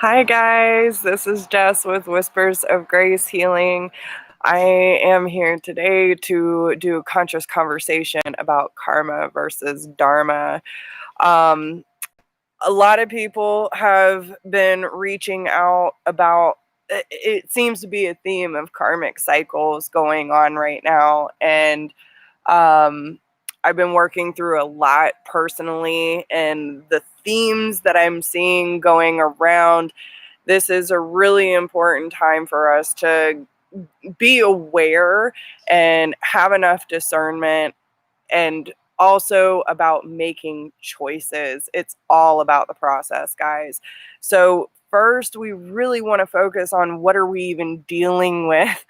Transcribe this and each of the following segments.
Hi, guys. This is Jess with Whispers of Grace Healing. I am here today to do a conscious conversation about karma versus dharma. Um, a lot of people have been reaching out about it seems to be a theme of karmic cycles going on right now. And um, I've been working through a lot personally, and the themes that I'm seeing going around, this is a really important time for us to be aware and have enough discernment, and also about making choices. It's all about the process, guys. So first, we really want to focus on what are we even dealing with.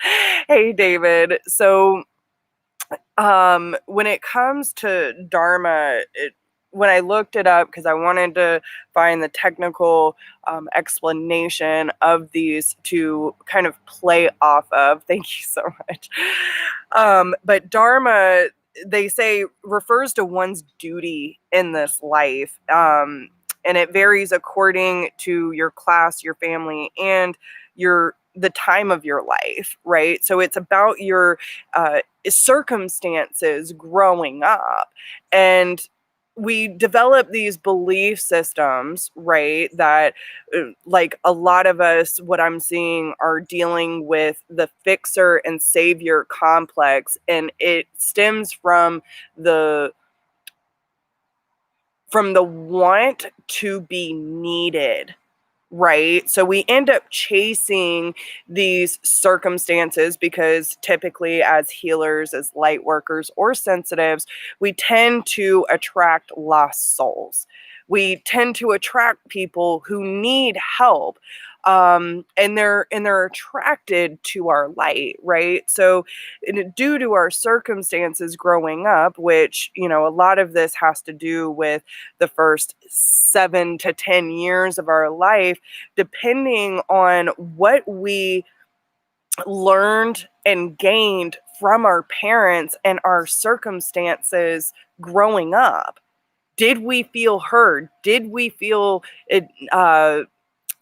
Hey, David. So when it comes to Dharma, when I looked it up, because I wanted to find the technical explanation of these to kind of play off of. Thank you so much. But Dharma, they say, refers to one's duty in this life. And it varies according to your class, your family, and the time of your life, right? So it's about your circumstances growing up. And we develop these belief systems, right? That, like a lot of us, what I'm seeing, are dealing with the fixer and savior complex. And it stems from the want to be needed. Right. So we end up chasing these circumstances because typically, as healers, as light workers, or sensitives, we tend to attract lost souls. We tend to attract people who need help. And they're attracted to our light, right? So due to our circumstances growing up, which, a lot of this has to do with the first 7 to 10 years of our life, depending on what we learned and gained from our parents and our circumstances growing up. Did we feel heard? Did we feel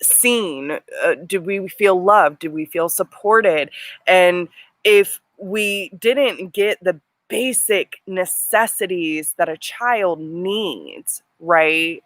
seen? Did we feel loved? Did we feel supported? And if we didn't get the basic necessities that a child needs, right,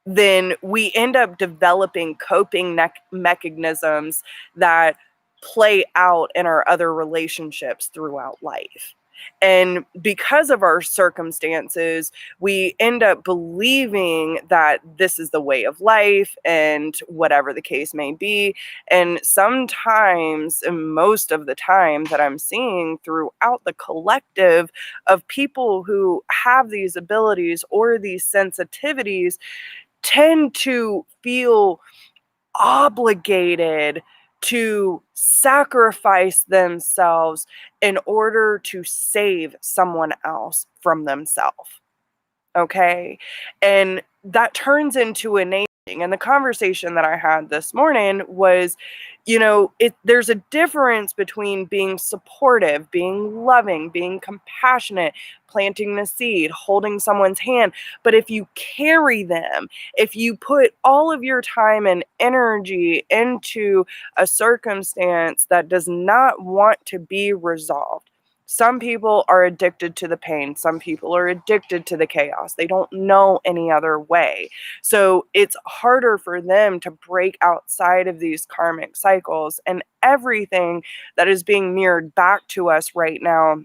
then we end up developing coping mechanisms that play out in our other relationships throughout life. And because of our circumstances, we end up believing that this is the way of life, and whatever the case may be. And sometimes, and most of the time, that I'm seeing throughout the collective of people who have these abilities or these sensitivities, tend to feel obligated to sacrifice themselves in order to save someone else from themselves. Okay. And that turns into enabling. And the conversation that I had this morning was, there's a difference between being supportive, being loving, being compassionate, planting the seed, holding someone's hand. But if you carry them, if you put all of your time and energy into a circumstance that does not want to be resolved, some people are addicted to the pain. Some people are addicted to the chaos. They don't know any other way. So it's harder for them to break outside of these karmic cycles. And everything that is being mirrored back to us right now,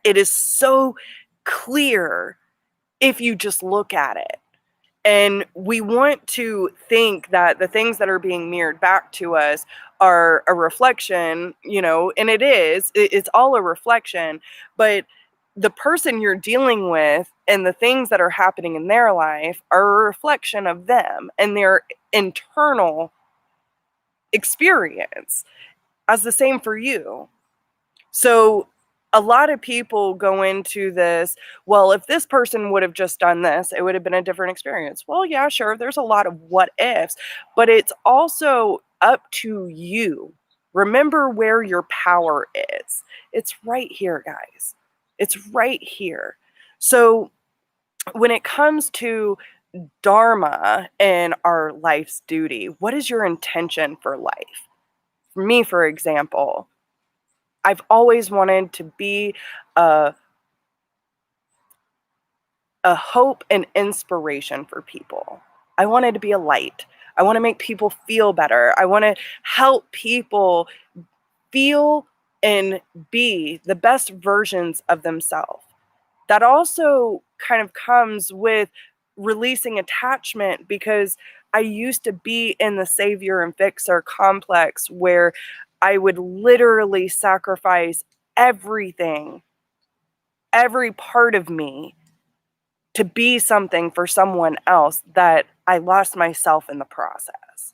it is so clear if you just look at it. And we want to think that the things that are being mirrored back to us are a reflection, and it is. It's all a reflection. But the person you're dealing with and the things that are happening in their life are a reflection of them and their internal experience, as the same for you. So a lot of people go into this, well, if this person would have just done this, it would have been a different experience. Well, yeah, sure. There's a lot of what ifs, but it's also up to you. Remember where your power is. It's right here, guys. It's right here. So when it comes to Dharma and our life's duty. What is your intention for life? For me, for example, I've always wanted to be a, a hope and inspiration for people. I wanted to be a light. I want to make people feel better. I want to help people feel and be the best versions of themselves. That also kind of comes with releasing attachment, because I used to be in the savior and fixer complex where I would literally sacrifice everything, every part of me, to be something for someone else, that I lost myself in the process.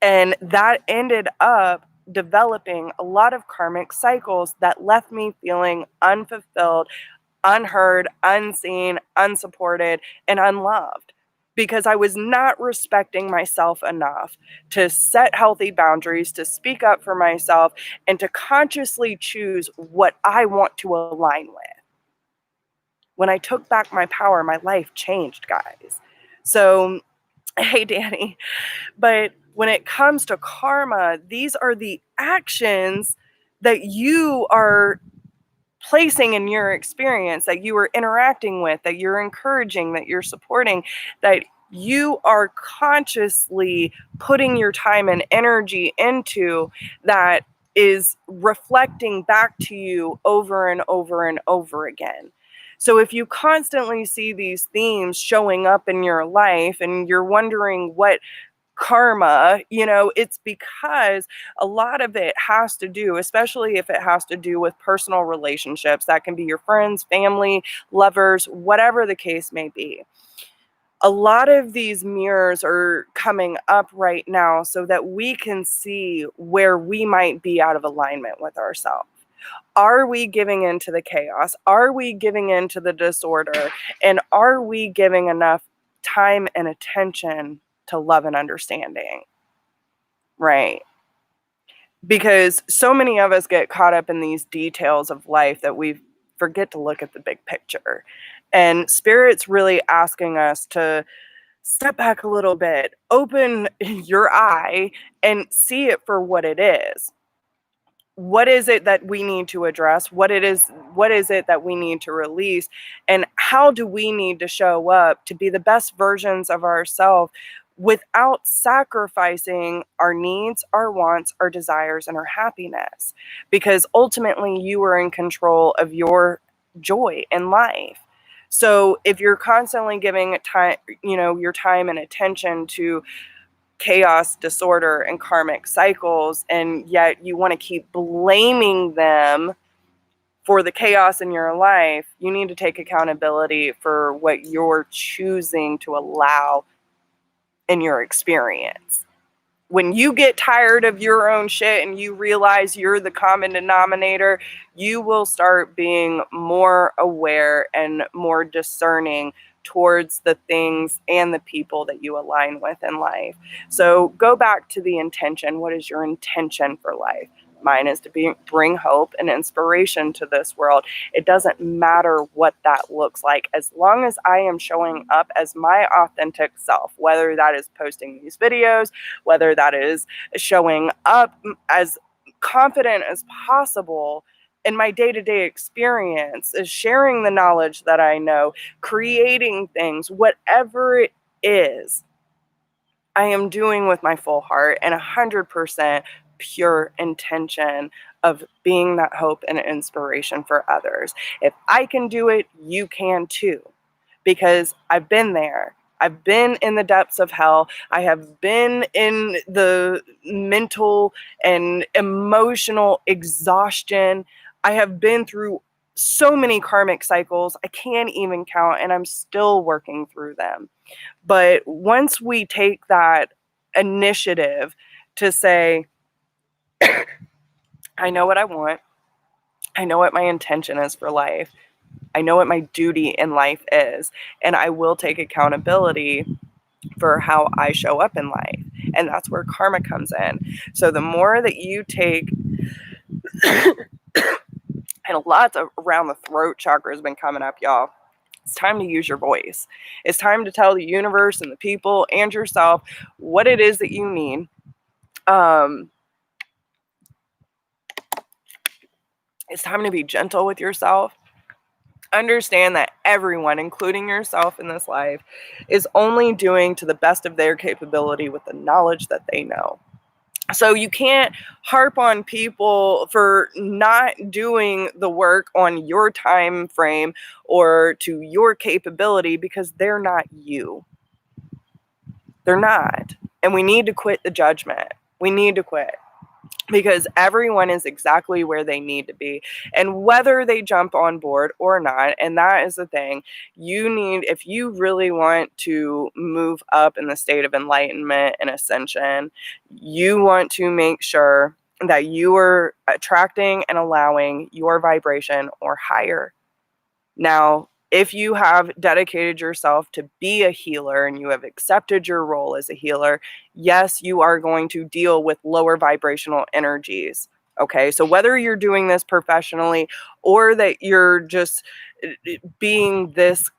And that ended up developing a lot of karmic cycles that left me feeling unfulfilled, unheard, unseen, unsupported, and unloved, because I was not respecting myself enough to set healthy boundaries, to speak up for myself, and to consciously choose what I want to align with. When I took back my power, my life changed, guys. So, hey, Danny, but when it comes to karma, these are the actions that you are placing in your experience, that you are interacting with, that you're encouraging, that you're supporting, that you are consciously putting your time and energy into, that is reflecting back to you over and over and over again. So if you constantly see these themes showing up in your life and you're wondering what karma, it's because a lot of it has to do, especially if it has to do with personal relationships, that can be your friends, family, lovers, whatever the case may be. A lot of these mirrors are coming up right now so that we can see where we might be out of alignment with ourselves. Are we giving into the chaos? Are we giving into the disorder? And are we giving enough time and attention to love and understanding? Right. Because so many of us get caught up in these details of life that we forget to look at the big picture. And Spirit's really asking us to step back a little bit, open your eye, and see it for what it is. What is it that we need to address? What is it that we need to release? And how do we need to show up to be the best versions of ourselves without sacrificing our needs, our wants, our desires, and our happiness? Because ultimately you are in control of your joy in life. So if you're constantly giving time, your time and attention to chaos, disorder, and karmic cycles, and yet you want to keep blaming them for the chaos in your life, you need to take accountability for what you're choosing to allow in your experience. When you get tired of your own shit and you realize you're the common denominator, you will start being more aware and more discerning towards the things and the people that you align with in life. So go back to the intention. What is your intention for life? Mine is to bring hope and inspiration to this world. It doesn't matter what that looks like, as long as I am showing up as my authentic self, whether that is posting these videos, whether that is showing up as confident as possible in my day-to-day experience, is sharing the knowledge that I know, creating things, whatever it is, I am doing with my full heart and 100% pure intention of being that hope and inspiration for others. If I can do it, you can too, because I've been there. I've been in the depths of hell. I have been in the mental and emotional exhaustion. I have been through so many karmic cycles, I can't even count, and I'm still working through them. But once we take that initiative to say, I know what I want, I know what my intention is for life, I know what my duty in life is, and I will take accountability for how I show up in life. And that's where karma comes in. So the more that you take, and lots of around the throat chakra has been coming up, y'all. It's time to use your voice. It's time to tell the universe and the people and yourself what it is that you need. It's time to be gentle with yourself. Understand that everyone, including yourself in this life, is only doing to the best of their capability with the knowledge that they know. So you can't harp on people for not doing the work on your time frame or to your capability, because they're not you. They're not. And we need to quit the judgment. We need to quit, because everyone is exactly where they need to be, and whether they jump on board or not. And that is the thing. You need, if you really want to move up in the state of enlightenment and ascension, you want to make sure that you are attracting and allowing your vibration or higher. Now, if you have dedicated yourself to be a healer and you have accepted your role as a healer, yes, you are going to deal with lower vibrational energies. Okay, so whether you're doing this professionally or that you're just being this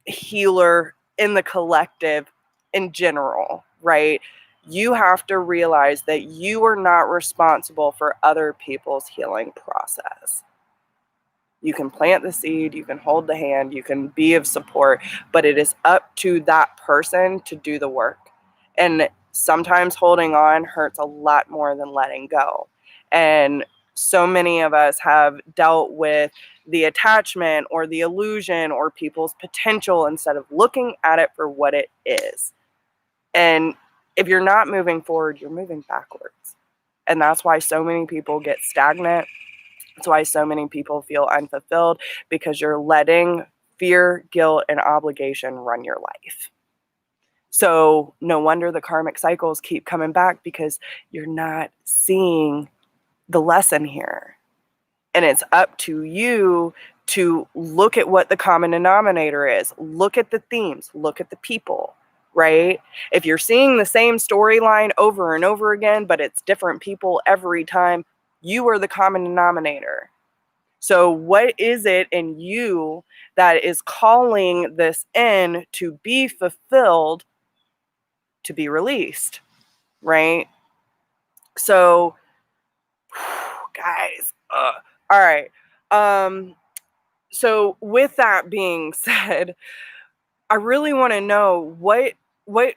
healer in the collective in general, right? You have to realize that you are not responsible for other people's healing process. You can plant the seed, you can hold the hand, you can be of support, but it is up to that person to do the work. And sometimes holding on hurts a lot more than letting go. And so many of us have dealt with the attachment or the illusion or people's potential instead of looking at it for what it is. And if you're not moving forward, you're moving backwards. And that's why so many people get stagnant. That's why so many people feel unfulfilled, because you're letting fear, guilt, and obligation run your life. So no wonder the karmic cycles keep coming back, because you're not seeing the lesson here. And it's up to you to look at what the common denominator is. Look at the themes. Look at the people, right? If you're seeing the same storyline over and over again, but it's different people every time, you are the common denominator. So what is it in you that is calling this in to be fulfilled, to be released, right? So, guys, all right. So with that being said, I really want to know what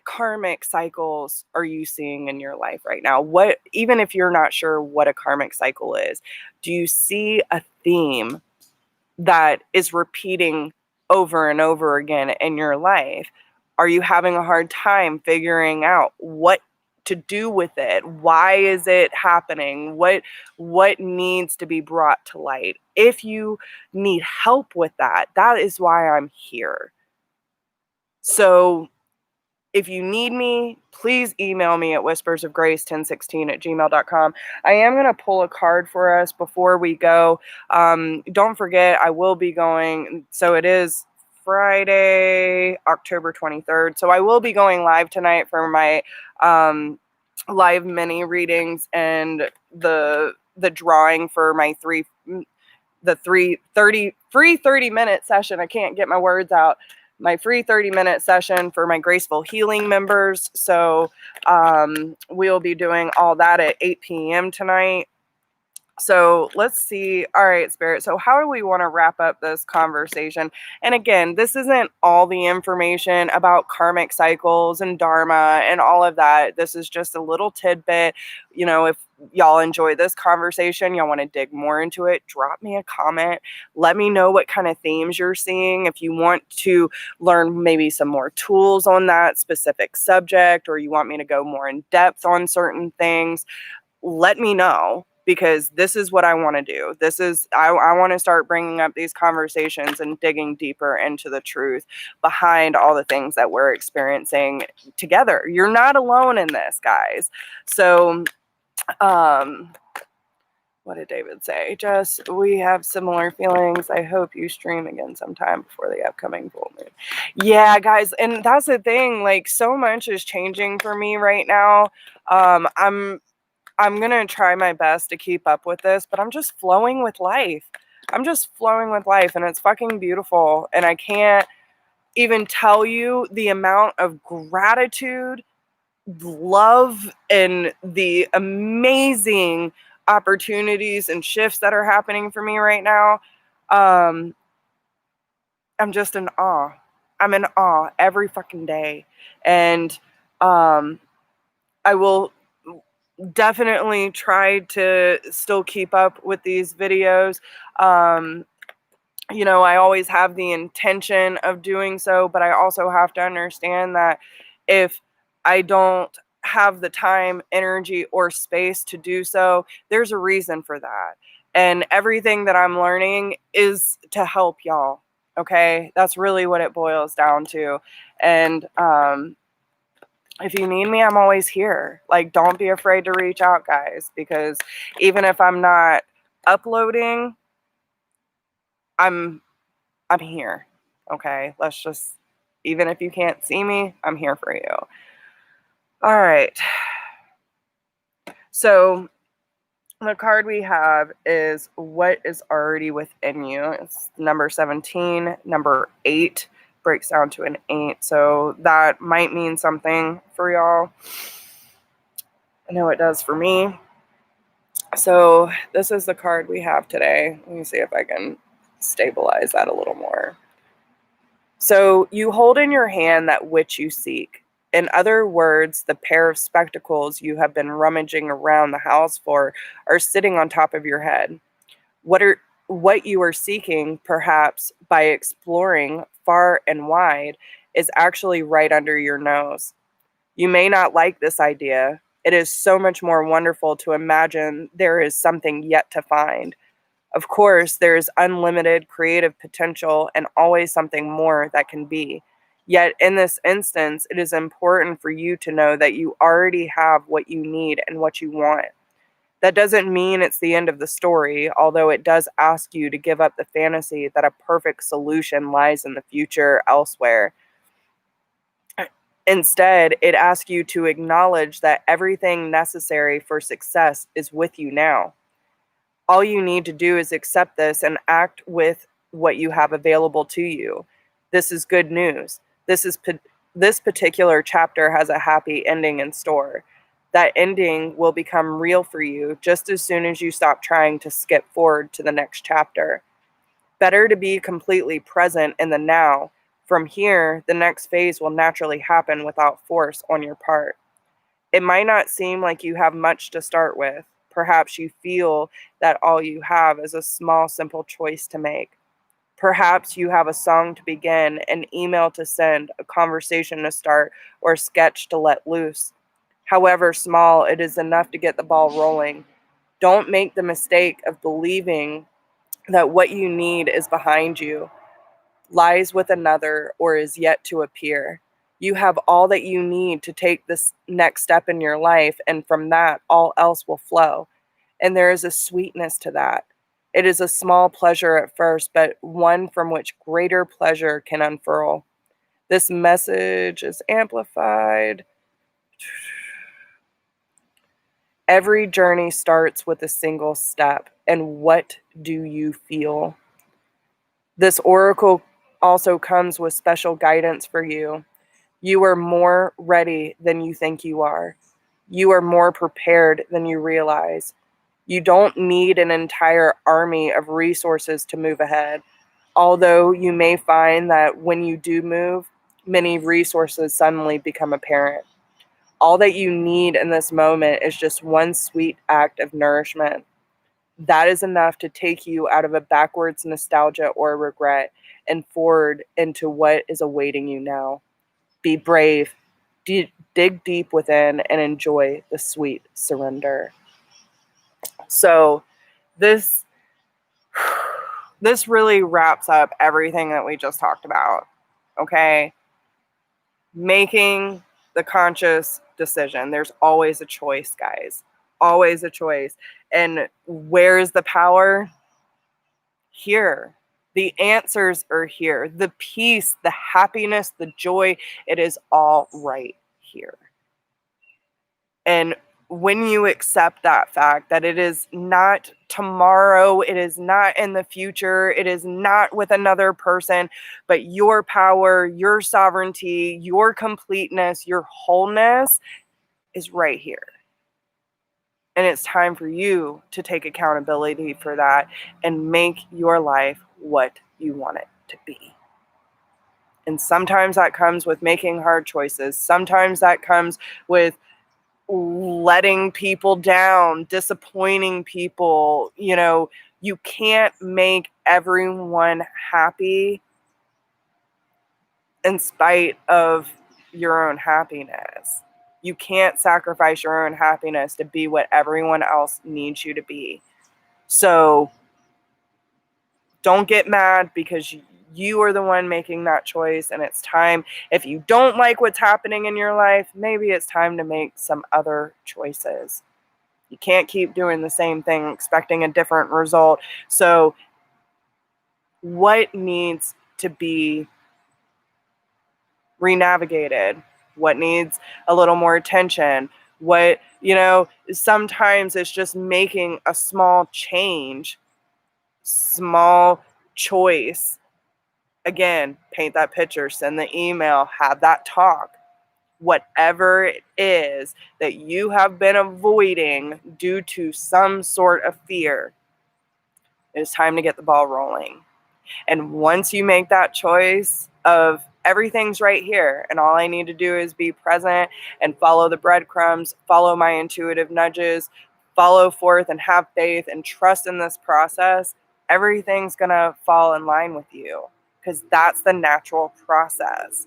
karmic cycles are you seeing in your life right now? What, even if you're not sure what a karmic cycle is, do you see a theme that is repeating over and over again in your life? Are you having a hard time figuring out what to do with it? Why is it happening? What needs to be brought to light? If you need help with that, that is why I'm here. So if you need me, please email me at whispersofgrace1016@gmail.com. I am going to pull a card for us before we go. Don't forget, I will be going. So it is Friday, October 23rd. So I will be going live tonight for my live mini readings and the drawing for my free 30-minute session. I can't get my words out. My free 30-minute session for my Graceful Healing members. So we'll be doing all that at 8 p.m. tonight. So let's see. All right, Spirit. So how do we want to wrap up this conversation? And again, this isn't all the information about karmic cycles and Dharma and all of that. This is just a little tidbit. You know, if y'all enjoy this conversation, y'all want to dig more into it, drop me a comment. Let me know what kind of themes you're seeing. If you want to learn maybe some more tools on that specific subject, or you want me to go more in depth on certain things, let me know, because this is what I want to do. This is, I want to start bringing up these conversations and digging deeper into the truth behind all the things that we're experiencing together. You're not alone in this, guys. So, what did David say? Just, we have similar feelings. I hope you stream again sometime before the upcoming full moon. Yeah, guys. And that's the thing. Like, so much is changing for me right now. I'm going to try my best to keep up with this, but I'm just flowing with life. I'm just flowing with life, and it's fucking beautiful. And I can't even tell you the amount of gratitude, love, and the amazing opportunities and shifts that are happening for me right now. I'm just in awe. I'm in awe every fucking day. And I will definitely try to still keep up with these videos. I always have the intention of doing so, but I also have to understand that if I don't have the time, energy, or space to do so, there's a reason for that. And everything that I'm learning is to help y'all. Okay? That's really what it boils down to. And if you need me, I'm always here. Like, don't be afraid to reach out, guys, because even if I'm not uploading, I'm here. Okay? Even if you can't see me, I'm here for you. All right. So the card we have is what is already within you. It's number 17. Number 8 breaks down to an 8. So that might mean something for y'all. I know it does for me. So this is the card we have today. Let me see if I can stabilize that a little more. So you hold in your hand that which you seek. In other words, the pair of spectacles you have been rummaging around the house for are sitting on top of your head. What you are seeking, perhaps by exploring far and wide, is actually right under your nose. You may not like this idea. It is so much more wonderful to imagine there is something yet to find. Of course, there is unlimited creative potential and always something more that can be. Yet in this instance, it is important for you to know that you already have what you need and what you want. That doesn't mean it's the end of the story, although it does ask you to give up the fantasy that a perfect solution lies in the future elsewhere. Instead, it asks you to acknowledge that everything necessary for success is with you now. All you need to do is accept this and act with what you have available to you. This is good news. This particular chapter has a happy ending in store. That ending will become real for you just as soon as you stop trying to skip forward to the next chapter. Better to be completely present in the now. From here, the next phase will naturally happen without force on your part. It might not seem like you have much to start with. Perhaps you feel that all you have is a small, simple choice to make. Perhaps you have a song to begin, an email to send, a conversation to start, or a sketch to let loose. However small, it is enough to get the ball rolling. Don't make the mistake of believing that what you need is behind you, lies with another, or is yet to appear. You have all that you need to take this next step in your life, and from that, all else will flow. And there is a sweetness to that. It is a small pleasure at first, but one from which greater pleasure can unfurl. This message is amplified. Every journey starts with a single step. And what do you feel? This oracle also comes with special guidance for you. You are more ready than you think you are. You are more prepared than you realize. You don't need an entire army of resources to move ahead, although you may find that when you do move, many resources suddenly become apparent. All that you need in this moment is just one sweet act of nourishment. That is enough to take you out of a backwards nostalgia or regret and forward into what is awaiting you now. Be brave, dig deep within, and enjoy the sweet surrender. So this really wraps up everything that we just talked about. Okay? Making the conscious decision. There's always a choice, guys. Always a choice. And where is the power? Here. The answers are here. The peace, the happiness, the joy, it is all right here. And when you accept that fact that it is not tomorrow, it is not in the future, it is not with another person, but your power, your sovereignty, your completeness, your wholeness is right here. And it's time for you to take accountability for that and make your life what you want it to be. And sometimes that comes with making hard choices. Sometimes that comes with letting people down, disappointing people. You know, you can't make everyone happy in spite of your own happiness. You can't sacrifice your own happiness to be what everyone else needs you to be. So don't get mad because you are the one making that choice, and it's time. If you don't like what's happening in your life, maybe it's time to make some other choices. You can't keep doing the same thing expecting a different result. So what needs to be renavigated? What needs a little more attention? What, sometimes it's just making a small change, small choice. Again, paint that picture, send the email, have that talk. Whatever it is that you have been avoiding due to some sort of fear, it's time to get the ball rolling. And once you make that choice of everything's right here and all I need to do is be present and follow the breadcrumbs, follow my intuitive nudges, follow forth and have faith and trust in this process, everything's going to fall in line with you because that's the natural process.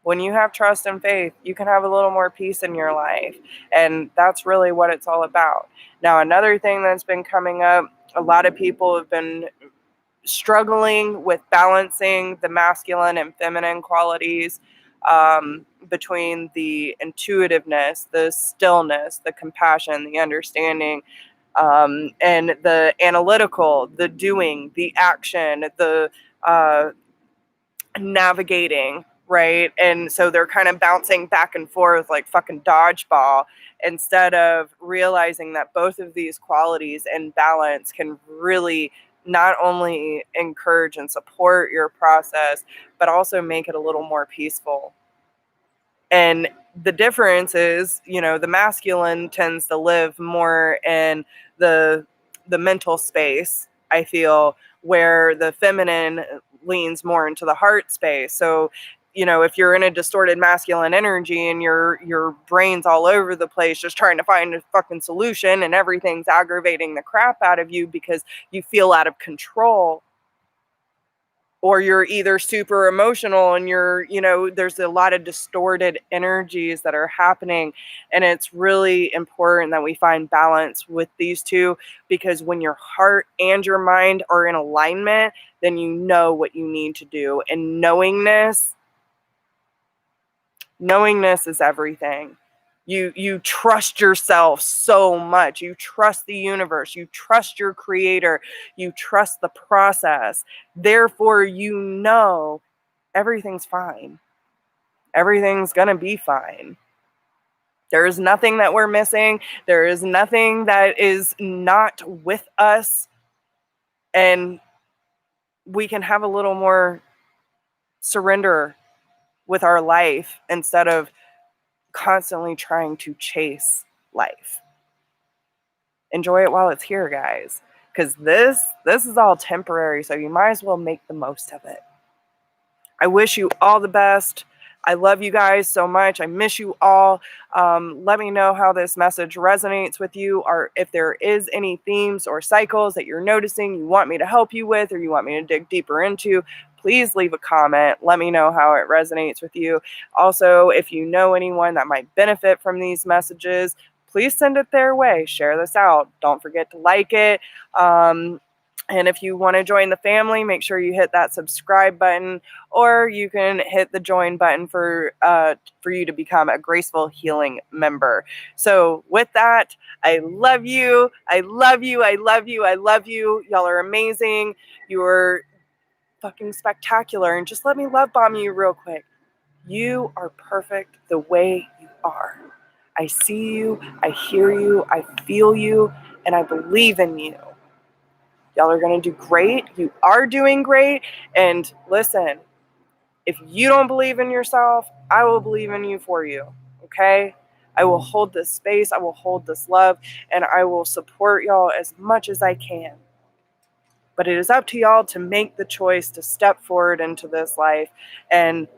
When you have trust and faith, you can have a little more peace in your life. And that's really what it's all about. Now, another thing that's been coming up, a lot of people have been struggling with balancing the masculine and feminine qualities between the intuitiveness, the stillness, the compassion, the understanding, and the analytical, the doing, the action, the navigating, right? And so they're kind of bouncing back and forth like fucking dodgeball instead of realizing that both of these qualities in balance can really not only encourage and support your process, but also make it a little more peaceful. And the difference is, the masculine tends to live more in the mental space, I feel, where the feminine leans more into the heart space. So, if you're in a distorted masculine energy and your brain's all over the place just trying to find a fucking solution and everything's aggravating the crap out of you because you feel out of control, or you're either super emotional and there's a lot of distorted energies that are happening. And it's really important that we find balance with these two, because when your heart and your mind are in alignment, then you know what you need to do. And knowingness is everything. You trust yourself so much. You trust the universe. You trust your creator. You trust the process. Therefore, everything's fine. Everything's going to be fine. There is nothing that we're missing. There is nothing that is not with us. And we can have a little more surrender with our life instead of constantly trying to chase life. Enjoy it while it's here, guys, because this is all temporary, so you might as well make the most of it. I wish you all the best. I love you guys so much. I miss you all. Let me know how this message resonates with you, or if there is any themes or cycles that you're noticing you want me to help you with, or you want me to dig deeper into. Please leave a comment. Let me know how it resonates with you. Also, if you know anyone that might benefit from these messages, please send it their way. Share this out. Don't forget to like it. And if you want to join the family, make sure you hit that subscribe button, or you can hit the join button for you to become a Graceful Healing member. So with that, I love you. I love you. I love you. I love you. Y'all are amazing. You're fucking spectacular. And just let me love bomb you real quick. You are perfect the way you are. I see you, I hear you, I feel you, and I believe in you. Y'all are going to do great. You are doing great. And listen, if you don't believe in yourself, I will believe in you for you. Okay? I will hold this space, I will hold this love, and I will support y'all as much as I can. But it is up to y'all to make the choice to step forward into this life and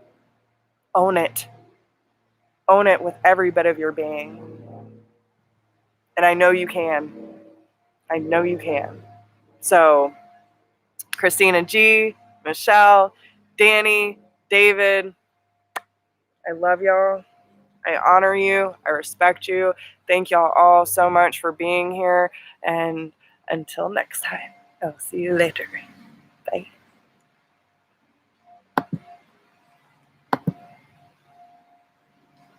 own it. Own it with every bit of your being. And I know you can. I know you can. So, Christina G, Michelle, Danny, David, I love y'all. I honor you. I respect you. Thank y'all all so much for being here. And until next time, I'll see you later. Bye.